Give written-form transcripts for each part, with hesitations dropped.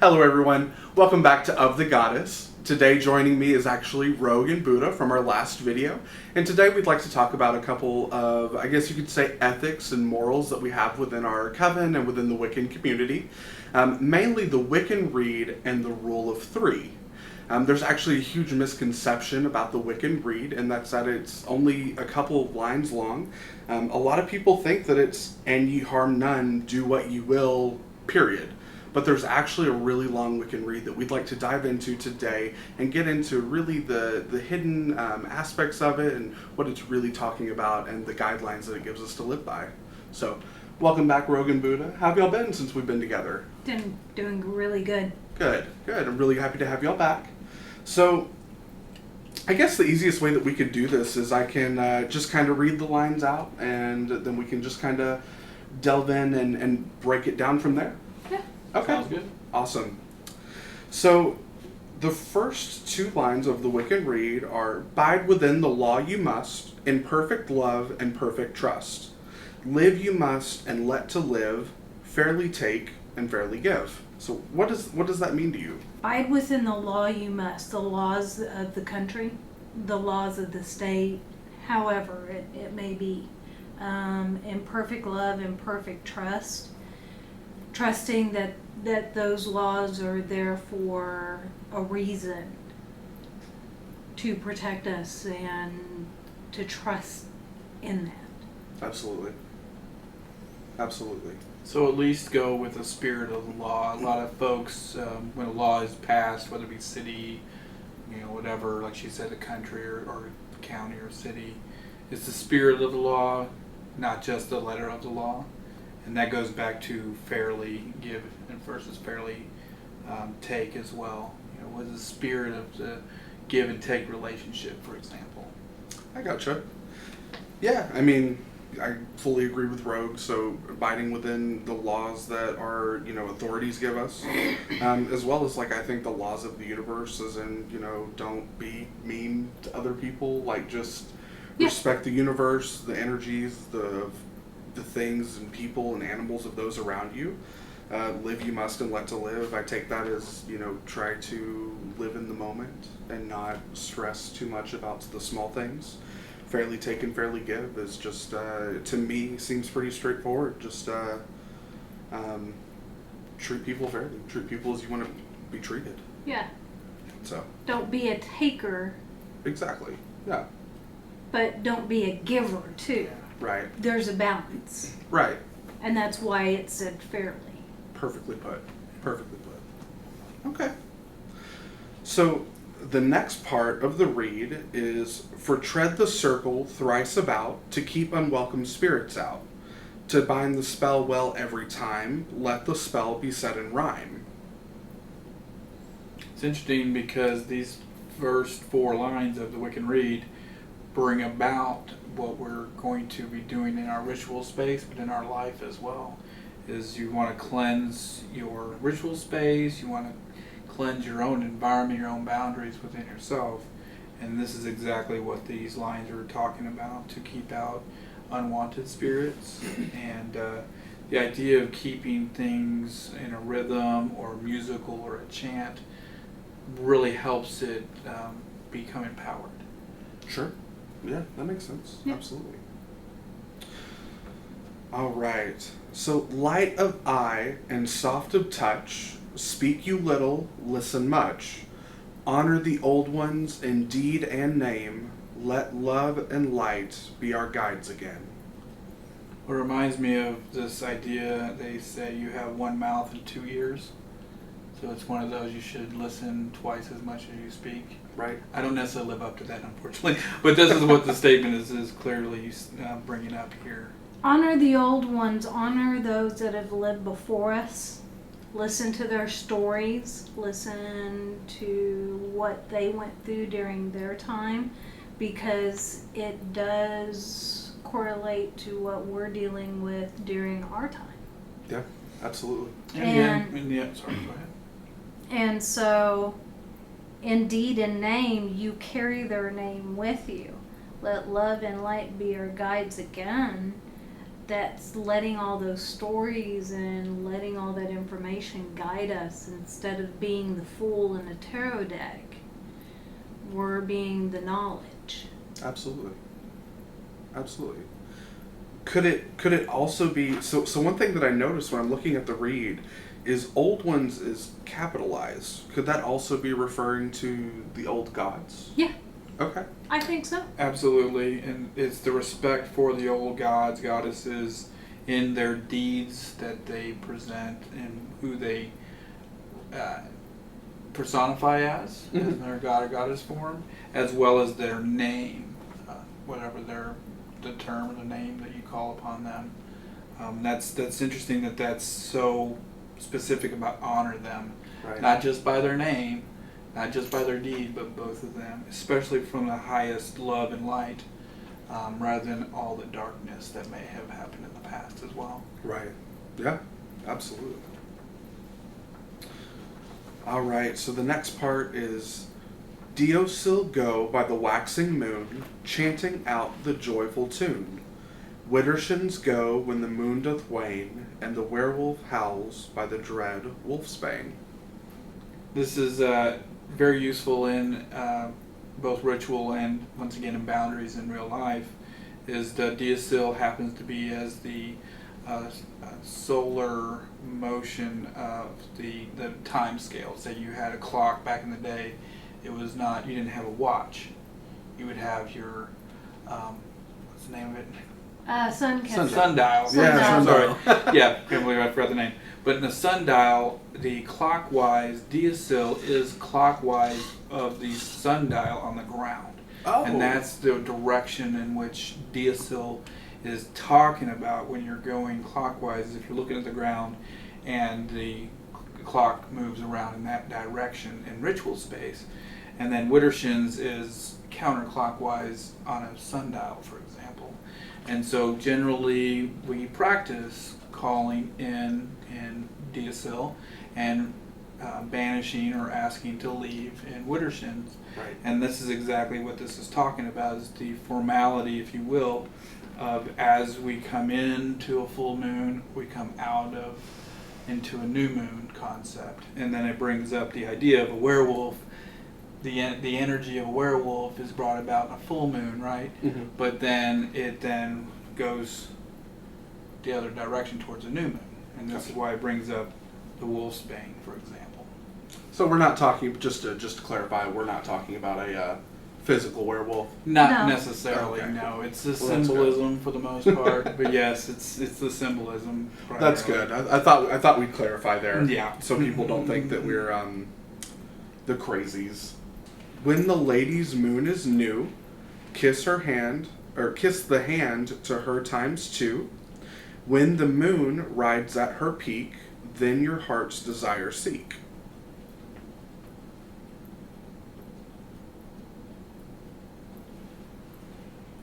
Hello everyone, welcome back to Of the Goddess. Today joining me is actually Rogue and Buddha from our last video, and today we'd like to talk about a couple of, I guess you could say, ethics and morals that we have within our coven and within the Wiccan community. Mainly the Wiccan Rede and the Rule of Three. There's actually a huge misconception about the Wiccan Rede, and that's that it's only a couple of lines long. A lot of people think that it's, and ye harm none, do what you will, period. But there's actually a really long Wiccan Rede that we'd like to dive into today and get into really the hidden aspects of it and what it's really talking about and the guidelines that it gives us to live by. So, welcome back, Rogue and Buddha. How have y'all been since we've been together? Doing really good. Good. I'm really happy to have y'all back. So, I guess the easiest way that we could do this is I can just kind of read the lines out, and then we can just kind of delve in and break it down from there. Yeah. Okay. Sounds good. Awesome. So, the first two lines of the Wiccan Rede are, "Bide within the law you must, in perfect love and perfect trust. Live you must, and let to live, fairly take and fairly give." So, what does that mean to you? Abide within the law you must. The laws of the country, the laws of the state, however it may be. In perfect love and perfect trust. Trusting that those laws are there for a reason, to protect us and to trust in that. Absolutely. So at least go with the spirit of the law. A lot of folks, when a law is passed, whether it be city, whatever, like she said, a country or county or city, it's the spirit of the law, not just the letter of the law. And that goes back to fairly give and versus fairly take as well. What is the spirit of the give and take relationship, for example? I gotcha. Yeah, I mean, I fully agree with Rogue. So abiding within the laws that our authorities give us, as well as I think the laws of the universe, as in don't be mean to other people. Just respect the universe, the energies, the things and people and animals of those around you. Live you must and let to live. I take that as try to live in the moment and not stress too much about the small things. Fairly take and fairly give is just, to me, seems pretty straightforward. Just treat people fairly. Treat people as you want to be treated. Yeah. So. Don't be a taker. Exactly. Yeah. But don't be a giver too. Right. There's a balance. Right. And that's why it said fairly. Perfectly put. Okay. So, the next part of the Rede is, "For tread the circle thrice about, to keep unwelcome spirits out. To bind the spell well every time, let the spell be said in rhyme." It's interesting because these first 4 lines of the Wiccan Rede bring about what we're going to be doing in our ritual space, but in our life as well. Is you want to cleanse your ritual space, you want to cleanse your own environment, your own boundaries within yourself. And this is exactly what these lines are talking about, to keep out unwanted spirits. And the idea of keeping things in a rhythm or musical or a chant really helps it become empowered. Sure. Yeah, that makes sense. Yeah. Absolutely. All right. So, light of eye and soft of touch, speak you little, listen much. Honor the old ones in deed and name. Let love and light be our guides again. It reminds me of this idea, they say you have one mouth and 2 ears. So it's one of those, you should listen twice as much as you speak. Right. I don't necessarily live up to that, unfortunately. But this is what the statement is clearly bringing up here. Honor the old ones. Honor those that have lived before us. Listen to their stories. Listen to what they went through during their time, because it does correlate to what we're dealing with during our time. Yeah, absolutely. And yeah, sorry, go ahead. And so, in deed and name, you carry their name with you. Let love and light be our guides again. that's letting all those stories and letting all that information guide us instead of being the fool in a tarot deck. We're being the knowledge. Absolutely. Absolutely. Could it also be so one thing that I noticed when I'm looking at the read is old ones is capitalized. Could that also be referring to the old gods? Yeah. Okay. I think so. Absolutely, and it's the respect for the old gods, goddesses, in their deeds that they present and who they personify as in their god or goddess form, as well as their name, whatever the term or the name that you call upon them. That's interesting that that's so specific about honor them, Right. not just by their name, not just by their deed, but both of them, especially from the highest love and light, rather than all the darkness that may have happened in the past as well. Right. Yeah. Absolutely. All right. So the next part is Diasil go by the waxing moon, chanting out the joyful tune. Widdershins go when the moon doth wane, and the werewolf howls by the dread wolfsbane. This is very useful in both ritual and, once again, in boundaries in real life, is the Diasil happens to be as the solar motion of the time scale. Say you had a clock back in the day, it was not, you didn't have a watch. You would have your, what's the name of it? Sundial. Sundial. Yeah, Sorry. Yeah, can't believe I forgot the name. But in the sundial, the clockwise Diasil is clockwise of the sundial on the ground. Oh. And that's the direction in which Diasil is talking about when you're going clockwise. If you're looking at the ground and the clock moves around in that direction in ritual space. And then Widdershins is counterclockwise on a sundial, for example. And so generally we practice calling in Diasil and banishing or asking to leave in Widdershins. Right. And this is exactly what this is talking about, is the formality, if you will, of as we come into a full moon, we come out of into a new moon concept. And then it brings up the idea of a werewolf. The energy of a werewolf is brought about in a full moon, right? Mm-hmm. But then it then goes the other direction towards a new moon. And this is why it brings up the wolf's bane, for example. So we're not talking, just to clarify, we're not talking about a physical werewolf. Not No. Okay. necessarily, no. It's the Well, that's symbolism for the most part. But yes, it's the symbolism. That's good. I thought we'd clarify there. Yeah. So people don't think that we're the crazies. When the lady's moon is new, kiss the hand to her ×2. When the moon rides at her peak, then your heart's desire seek.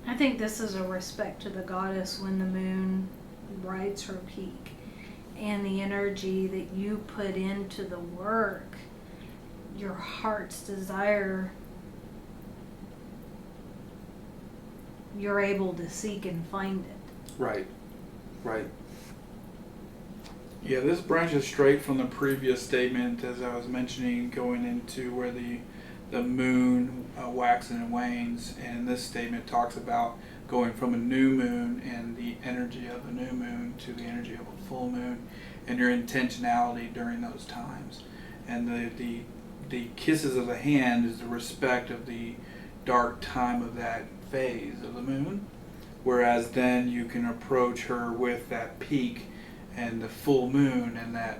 I think this is a respect to the goddess when the moon rides her peak, and the energy that you put into the work, your heart's desire, you're able to seek and find it. Right. Right. Yeah, this branches straight from the previous statement, as I was mentioning, going into where the moon waxes and wanes, and this statement talks about going from a new moon and the energy of a new moon to the energy of a full moon, and your intentionality during those times. And the kisses of the hand is the respect of the dark time of that phase of the moon, whereas then you can approach her with that peak and the full moon and that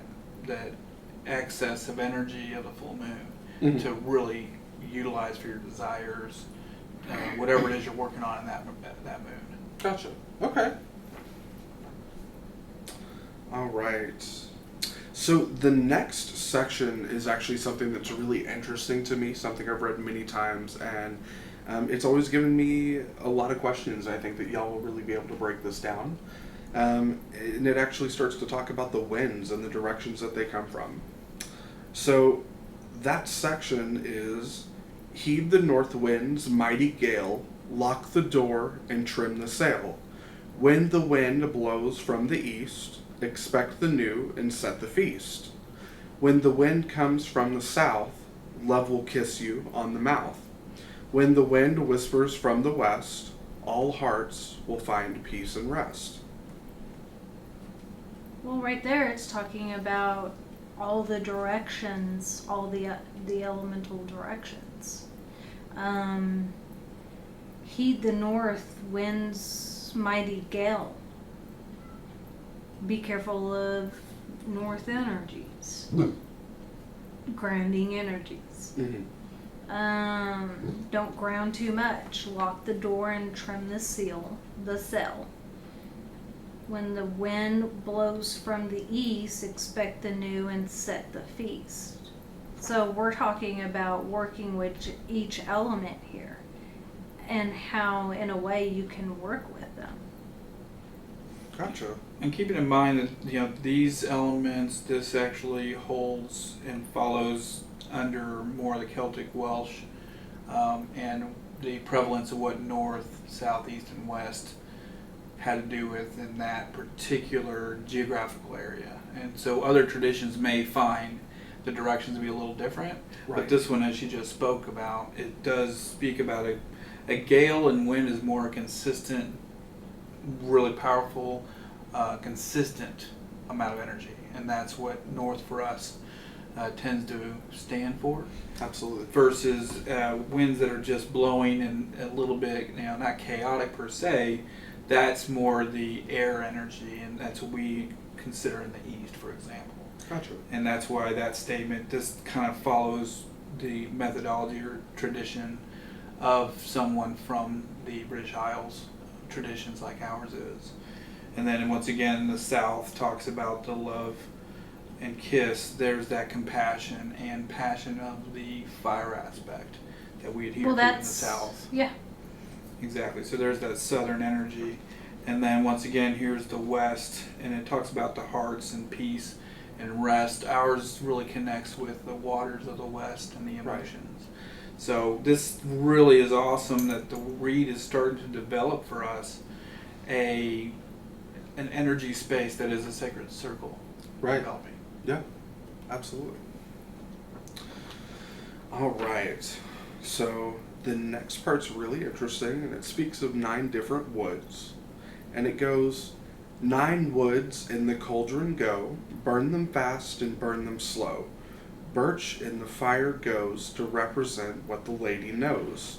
excess of energy of the full moon to really utilize for your desires, whatever it is you're working on in that moon. Gotcha. Okay. All right. So the next section is actually something that's really interesting to me, something I've read many times, and it's always given me a lot of questions. I think that y'all will really be able to break this down. And it actually starts to talk about the winds and the directions that they come from. So that section is, heed the north wind's mighty gale, lock the door and trim the sail. When the wind blows from the east, expect the new and set the feast. When the wind comes from the south, love will kiss you on the mouth. When the wind whispers from the west, all hearts will find peace and rest. Well, right there, it's talking about all the directions, all the elemental directions. Heed the north wind's mighty gale. Be careful of north energies, grounding energies. Don't ground too much. Lock the door and trim the cell. When the wind blows from the east, expect the new and set the feast. So we're talking about working with each element here and how, in a way, you can work with them. Gotcha. And keeping in mind that these elements, this actually holds and follows under more of the Celtic Welsh and the prevalence of what north, south, east, and west had to do with in that particular geographical area. And so other traditions may find the directions to be a little different, Right. but this one, as she just spoke about, it does speak about a gale and wind is more consistent, really powerful, consistent amount of energy, and that's what north for us tends to stand for. Absolutely. Versus winds that are just blowing and a little bit, not chaotic per se. That's more the air energy, and that's what we consider in the East, for example. Gotcha. And that's why that statement just kind of follows the methodology or tradition of someone from the British Isles, traditions like ours is. And then once again, the South talks about the love and kiss. There's that compassion and passion of the fire aspect that we adhere to in the South. Yeah. Exactly. So there's that southern energy. And then once again, here's the West, and it talks about the hearts and peace and rest. Ours really connects with the waters of the West and the emotions. Right. So this really is awesome that the Rede is starting to develop for us an energy space that is a sacred circle. Right. Developing. Yeah, absolutely. All right. So the next part's really interesting, and it speaks of 9 different woods. And it goes, 9 woods in the cauldron go, burn them fast and burn them slow. Birch in the fire goes to represent what the lady knows.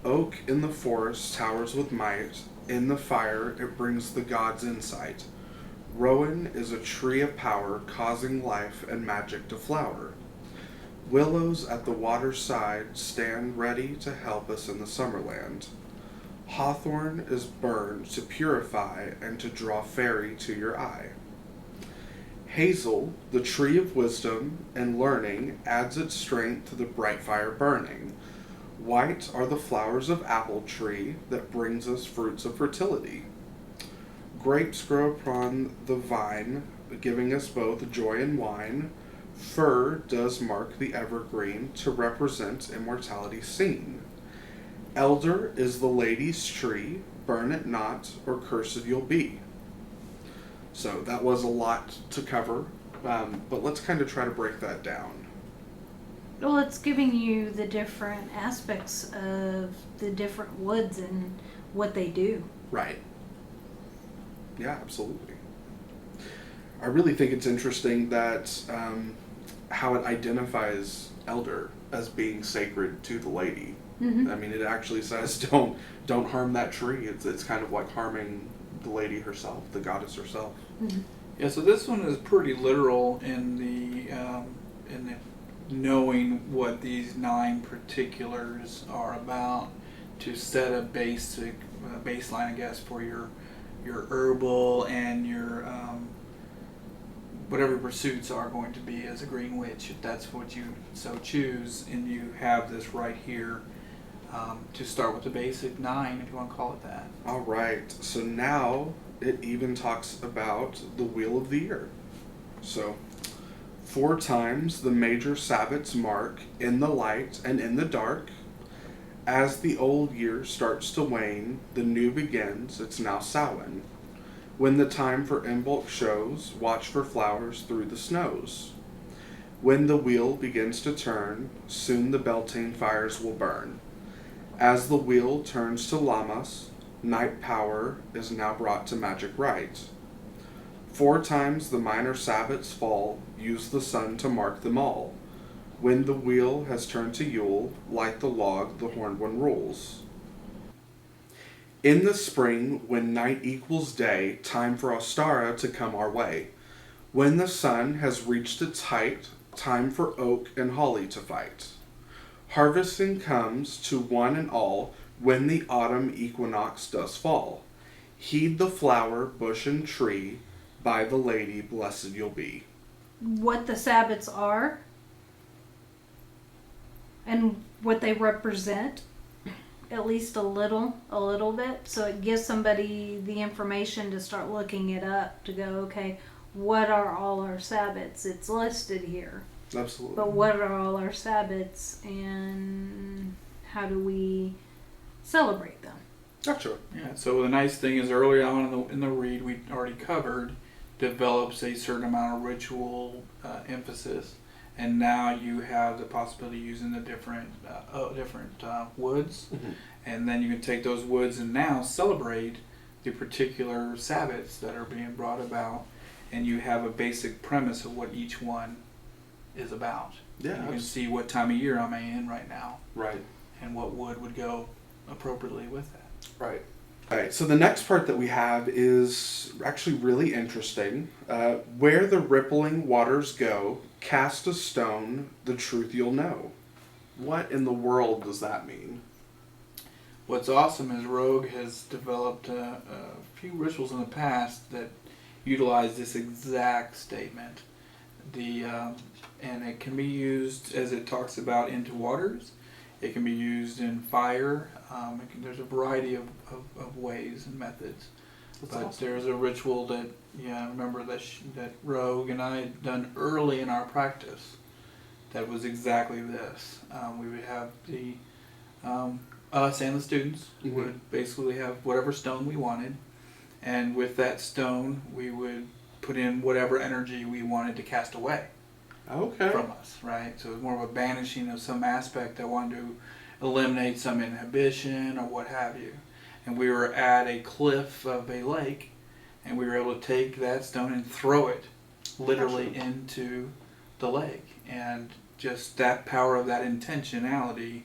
Oak in the forest towers with might, in the fire it brings the gods' insight. Rowan is a tree of power, causing life and magic to flower. Willows at the water's side stand ready to help us in the summerland. Hawthorn is burned to purify and to draw fairy to your eye. Hazel, the tree of wisdom and learning, adds its strength to the bright fire burning. White are the flowers of apple tree that brings us fruits of fertility. Grapes grow upon the vine, giving us both joy and wine. Fir does mark the evergreen to represent immortality seen. Elder is the lady's tree, burn it not, or cursed you'll be. So that was a lot to cover, but let's kind of try to break that down. Well, it's giving you the different aspects of the different woods and what they do. Right. Yeah, absolutely. I really think it's interesting that how it identifies elder as being sacred to the lady. Mm-hmm. I mean, it actually says don't harm that tree. It's kind of like harming the lady herself, the goddess herself. Mm-hmm. Yeah, so this one is pretty literal in the knowing what these 9 particulars are about to set a baseline, I guess, for your herbal and your whatever pursuits are going to be as a green witch, if that's what you so choose, and you have this right here to start with the basic 9, if you want to call it that. All right. So now it even talks about the wheel of the year. So 4 times the major Sabbats mark in the light and in the dark. As the old year starts to wane, the new begins, it's now Samhain. When the time for Imbolc shows, watch for flowers through the snows. When the wheel begins to turn, soon the Beltane fires will burn. As the wheel turns to Lammas, night power is now brought to magic rite. 4 times the minor Sabbats fall, use the sun to mark them all. When the wheel has turned to Yule, like the log the horned one rules. In the spring, when night equals day, time for Ostara to come our way. When the sun has reached its height, time for oak and holly to fight. Harvesting comes to one and all when the autumn equinox does fall. Heed the flower, bush, and tree, by the lady blessed you'll be. What the Sabbats are and what they represent, at least a little bit, so it gives somebody the information to start looking it up, to go, okay, what are all our Sabbats? It's listed here. Absolutely. But what are all our Sabbats, and how do we celebrate them? Gotcha. Yeah. So the nice thing is, early on in the read, we already covered, develops a certain amount of ritual emphasis, and now you have the possibility of using the different woods, and then you can take those woods and now celebrate the particular Sabbats that are being brought about, and you have a basic premise of what each one is about. Yeah. You can see what time of year I'm in right now, Right. and what wood would go appropriately with that. Right. All right, so the next part that we have is actually really interesting. Where the rippling waters go, cast a stone, the truth you'll know. What in the world does that mean? What's awesome is Rogue has developed a few rituals in the past that utilize this exact statement. And it can be used, as it talks about, into waters. It can be used in fire. There's a variety of ways and methods. That's but awesome. There's a ritual that, I remember that Rogue and I had done early in our practice that was exactly this. We would have us and the students would basically have whatever stone we wanted, and with that stone we would put in whatever energy we wanted to cast away from us, right? So it was more of a banishing of some aspect that wanted to eliminate some inhibition or what have you. And we were at a cliff of a lake, and we were able to take that stone and throw it literally into the lake. And just that power of that intentionality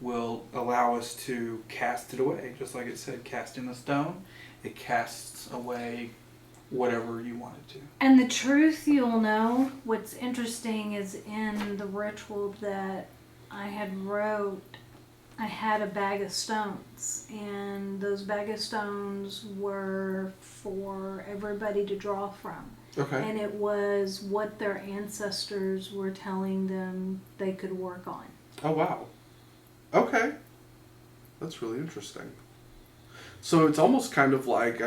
will allow us to cast it away. Just like it said, casting a stone, it casts away whatever you want it to. And the truth you'll know, what's interesting is in the ritual that I had wrote, I had a bag of stones, and those bag of stones were for everybody to draw from. Okay. And it was what their ancestors were telling them they could work on. Oh, wow. Okay. That's really interesting. So it's almost kind of like, it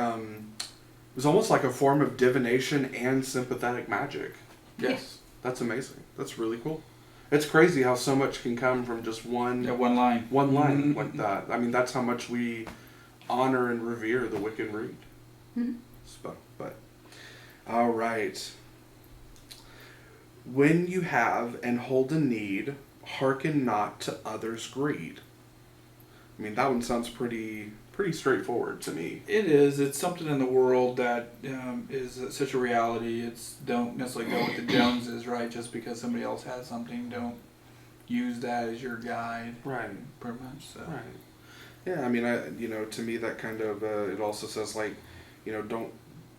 was almost like a form of divination and sympathetic magic. Yes. That's amazing. That's really cool. It's crazy how so much can come from just one line. One line like that. I mean, that's how much we honor and revere the Wiccan Rede. Mm-hmm. But all right. When you have and hold a need, hearken not to others' greed. I mean, that one sounds pretty straightforward to me. It is. It's something in the world that is such a reality. It's don't necessarily go with the Joneses, right? Just because somebody else has something, don't use that as your guide. Right. Pretty much. So. Right. Yeah. I mean, to me, that kind of it also says like, don't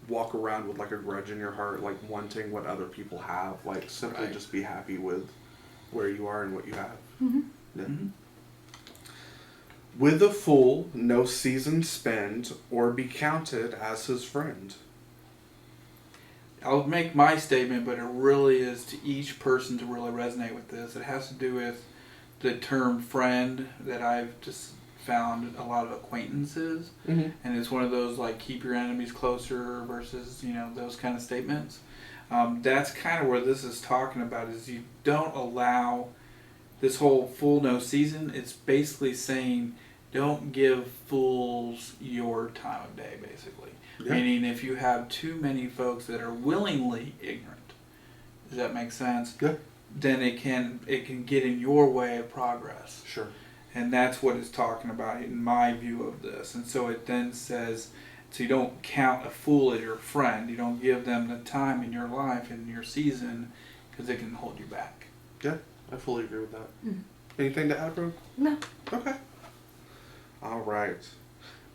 walk around with like a grudge in your heart, like wanting what other people have. Like simply just be happy with where you are and what you have. Mm-hmm. Yeah. Mm-hmm. With a fool, no season spend, or be counted as his friend. I'll make my statement, but it really is to each person to really resonate with this. It has to do with the term friend that I've just found a lot of acquaintances. Mm-hmm. And it's one of those like keep your enemies closer versus, those kind of statements. That's kind of where this is talking about, is you don't allow this whole full no season, it's basically saying don't give fools your time of day, basically. Yeah. Meaning if you have too many folks that are willingly ignorant, does that make sense? Yeah. Then it can get in your way of progress. Sure. And that's what it's talking about in my view of this. And so it then says, so you don't count a fool as your friend. You don't give them the time in your life, in your season, because it can hold you back. Yeah, I fully agree with that. Mm. Anything to add, Rogue? No. Okay. All right.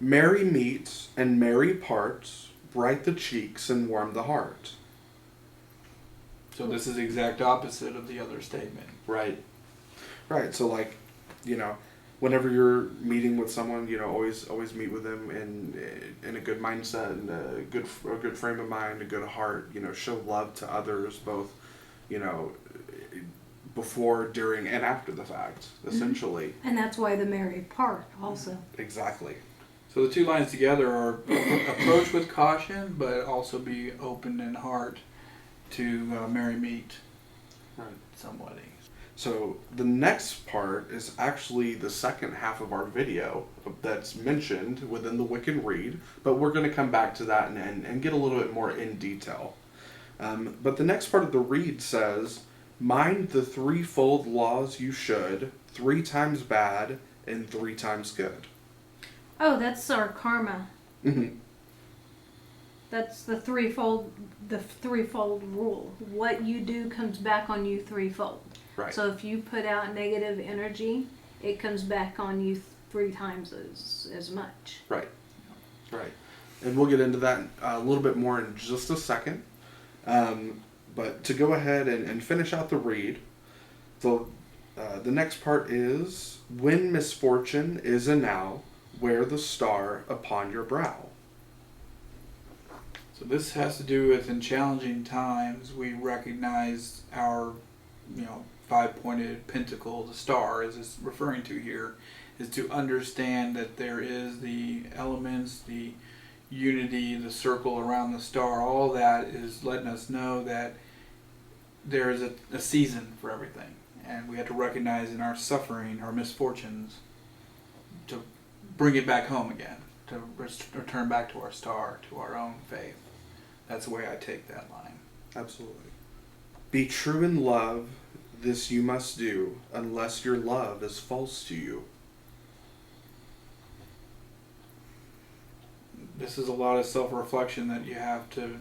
Merry meet and merry parts, bright the cheeks and warm the heart. So this is the exact opposite of the other statement. Right. Right. So like, you know, whenever you're meeting with someone, you know, always meet with them in a good mindset and a good frame of mind, a good heart. You know, show love to others, both, you know, before, during, and after the fact. Essentially. And that's why the merry part also. Exactly. So the two lines together are approach with caution, but also be open in heart to merry meet somebody. So the next part is actually the second half of our video that's mentioned within the Wiccan Rede, but we're going to come back to that and get a little bit more in detail. But the next part of the Rede says, mind the threefold laws you should, 3 times bad and 3 times good. Oh, that's our karma. Mm-hmm. That's the threefold rule. What you do comes back on you threefold. Right. So if you put out negative energy, it comes back on you 3 times as much. Right. Right. And we'll get into that a little bit more in just a second. But to go ahead and finish out the Rede, the next part is, when misfortune is enow, wear the star upon your brow. So this has to do with in challenging times we recognize our, 5-pointed pentacle, the star, as it's referring to here, is to understand that there is the elements, the unity, the circle around the star. All that is letting us know that there is a season for everything, and we have to recognize in our suffering, our misfortunes, to bring it back home again, to return back to our star, to our own faith. That's the way I take that line. Absolutely. Be true in love, this you must do, unless your love is false to you. This is a lot of self-reflection that you have to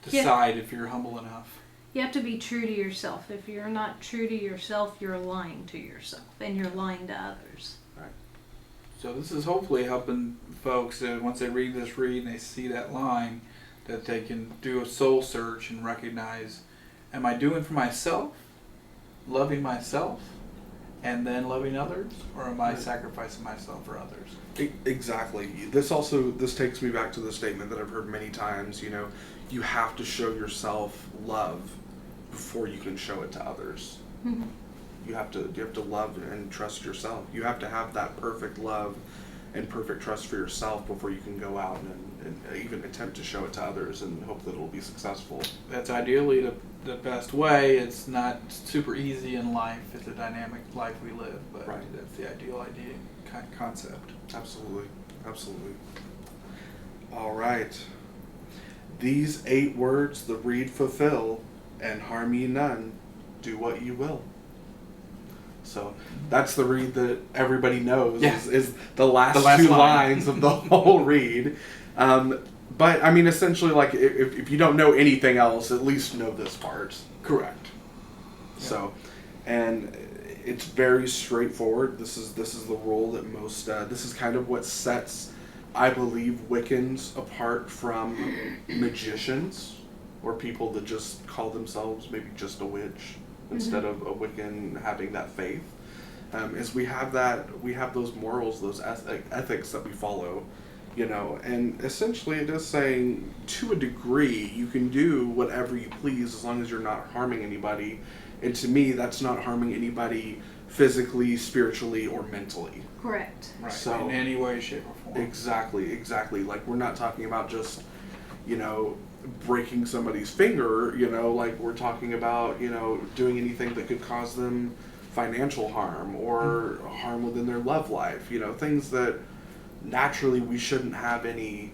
decide if you're humble enough. You have to be true to yourself. If you're not true to yourself, you're lying to yourself, and you're lying to others. Right. So this is hopefully helping folks that once they read this Rede and they see that line, that they can do a soul search and recognize, am I doing for myself, loving myself, and then loving others, or am I sacrificing myself for others? Exactly. This takes me back to the statement that I've heard many times, you have to show yourself love before you can show it to others. Mm-hmm. You have to love and trust yourself. You have to have that perfect love and perfect trust for yourself before you can go out and even attempt to show it to others and hope that it'll be successful. That's ideally the best way. It's not super easy in life. It's a dynamic life we live, but right. That's the ideal concept. Absolutely. Absolutely. All right. These 8 words the Rede fulfill, and harm ye none, do what you will. So that's the Rede that everybody knows is the last 2 lines of the whole Rede. But I mean, essentially, like if you don't know anything else, at least know this part. Correct. Yeah. So, and it's very straightforward. This is the rule that most. This is kind of what sets, I believe, Wiccans apart from magicians or people that just call themselves maybe just a witch instead of a Wiccan having that faith. Is we have those morals, those ethics that we follow, and essentially it is saying, to a degree, you can do whatever you please as long as you're not harming anybody. And to me, that's not harming anybody physically, spiritually, or mentally. Correct. Right. So, in any way, shape, or form. Exactly. Like, we're not talking about just, breaking somebody's finger, like we're talking about, doing anything that could cause them financial harm or harm within their love life, you know, things that naturally we shouldn't have anything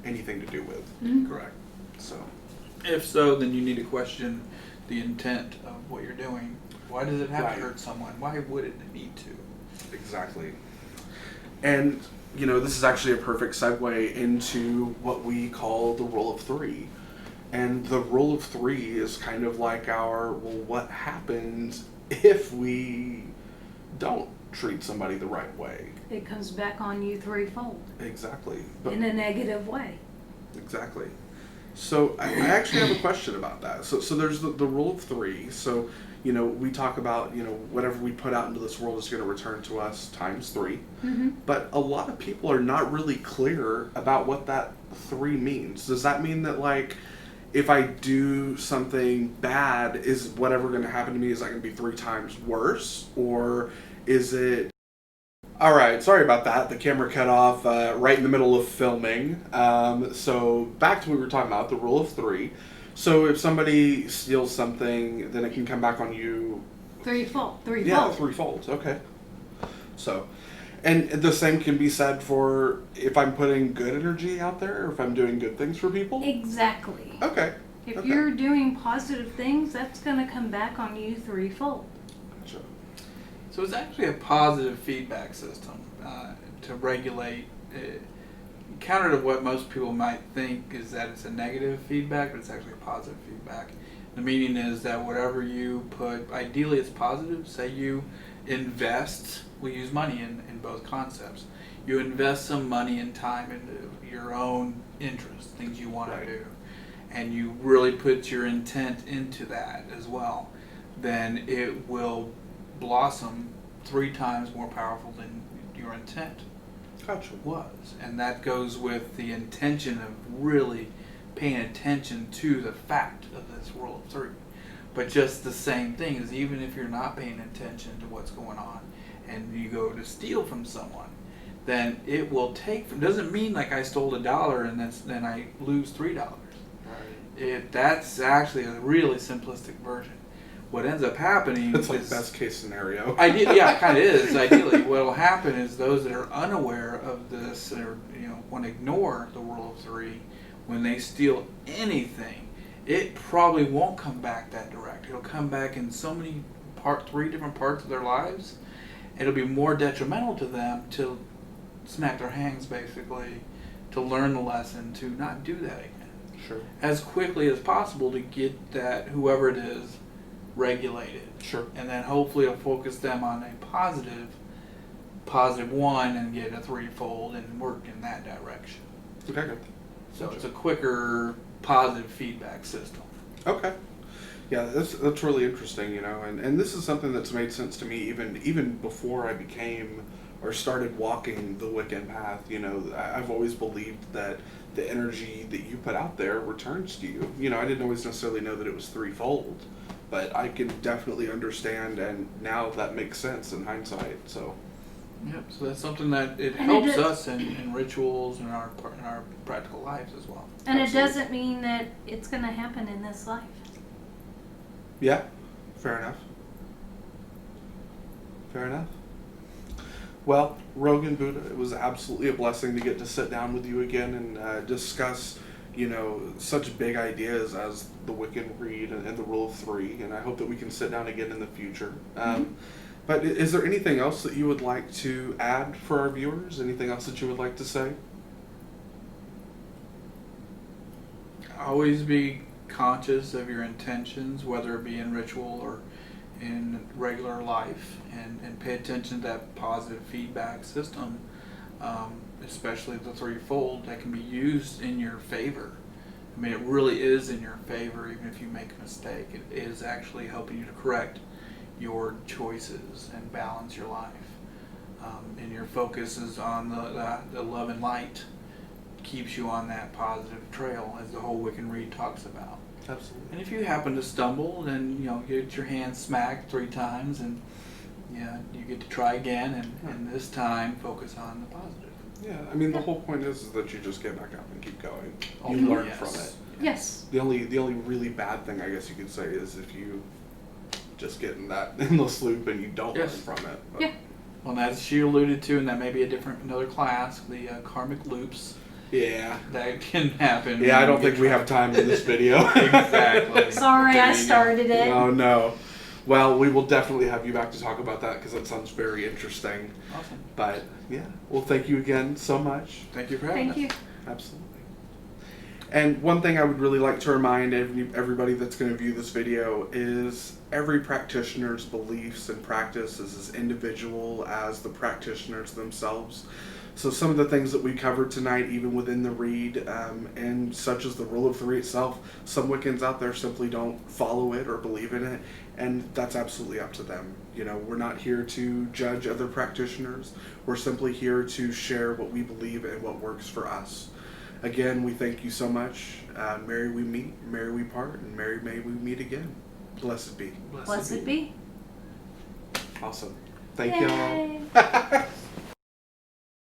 to do with. Mhm. Correct. So, If so, then you need to question the intent of what you're doing. Why does it have Right. to hurt someone? Why would it need to? exactly. And, you know, this is actually a perfect segue into what we call the rule of three. And the rule of three is kind of like our, well, what happens if we don't treat somebody the right way? It comes back on you threefold Exactly. in a negative way. Exactly. So I actually have a question about that. So there's the rule of three. So, you know, we talk about, you know, whatever we put out into this world is going to return to us times three. Mm-hmm. But a lot of people are not really clear about what that three means. Does that mean that, like, if I do something bad, is whatever going to happen to me, is that going to be 3 times worse? Or is it... All right, sorry about that. The camera cut off right in the middle of filming. So back to what we were talking about, the rule of three. So if somebody steals something, then it can come back on you. Threefold. Yeah, threefold. Okay. So, and the same can be said for if I'm putting good energy out there, or if I'm doing good things for people. Exactly. Okay. If Okay. you're doing positive things, that's going to come back on you threefold. Gotcha. So it's actually a positive feedback system to regulate. Counter to what most people might think is that it's a negative feedback, but it's actually a positive feedback. The meaning is that whatever you put, ideally it's positive. Say you invest, we use money in both concepts. You invest some money and time into your own interests, things you want Right. to do, and you really put your intent into that as well, then it will blossom 3 times more powerful than your intent Gotcha. was. And that goes with the intention of really paying attention to the fact of this rule of three. But just the same thing is, even if you're not paying attention to what's going on and you go to steal from someone, then it will take from, doesn't mean like I stole $1 and then I lose $3. Right. That's actually a really simplistic version. What ends up happening It's like is, best case scenario. yeah, it kind of is. Ideally, what will happen is those that are unaware of this, or want to ignore the rule of three, when they steal anything, it probably won't come back that direct. It'll come back in so many 3 different parts of their lives. It'll be more detrimental to them to smack their hands, basically, to learn the lesson, to not do that again. Sure. As quickly as possible to get that, whoever it is, regulated. Sure. And then hopefully it'll focus them on a positive one, and get a threefold and work in that direction. Okay. Good. So it's a quicker positive feedback system. Okay. Yeah, that's really interesting, you know, and this is something that's made sense to me even before I became or started walking the Wiccan path. You know, I've always believed that the energy that you put out there returns to you. You know, I didn't always necessarily know that it was threefold, but I can definitely understand, and now that makes sense in hindsight. So. Yep. So that's something that it And helps it does- us in rituals and our practical lives as well. And Absolutely. it doesn't mean that it's going to happen in this life. Yeah, fair enough. Fair enough. Well, Rogan Buddha, it was absolutely a blessing to get to sit down with you again and discuss, you know, such big ideas as the Wiccan Rede and the rule of three. And I hope that we can sit down again in the future. But is there anything else that you would like to add for our viewers? Anything else that you would like to say? Always be conscious of your intentions, whether it be in ritual or in regular life, and pay attention to that positive feedback system, especially the threefold, that can be used in your favor. I mean, it really is in your favor, even if you make a mistake. It is actually helping you to correct your choices and balance your life. And your focus is on the love and light, keeps you on that positive trail, as the whole Wiccan Rede talks about. Absolutely. And if you happen to stumble, then get your hand smacked 3 times, and you get to try again, and this time focus on the positive. Yeah, I mean, the whole point is that you just get back up and keep going. You Ultimately, learn yes. from it. Yes. The only really bad thing, I guess you could say, is if you just getting that endless loop and you don't Yes. learn from it. But, Yeah. Well, as she alluded to, and that may be another class, the karmic loops yeah. that can happen. Yeah, I when don't you think we get have time in this video. Exactly. Sorry, There I you go. started it. Oh no. Well, we will definitely have you back to talk about that because that sounds very interesting. Awesome. But yeah, well, thank you again so much. Thank you for having Thank us. you. Absolutely. And one thing I would really like to remind everybody that's going to view this video is every practitioner's beliefs and practice is as individual as the practitioners themselves. So some of the things that we covered tonight, even within the Rede, and such as the Rule of Three itself, some Wiccans out there simply don't follow it or believe in it, and that's absolutely up to them. You know, we're not here to judge other practitioners. We're simply here to share what we believe and what works for us. Again, we thank you so much. Merry we meet, merry we part, and merry may we meet again. Blessed be. Blessed be. Awesome. Thank Yay. y'all.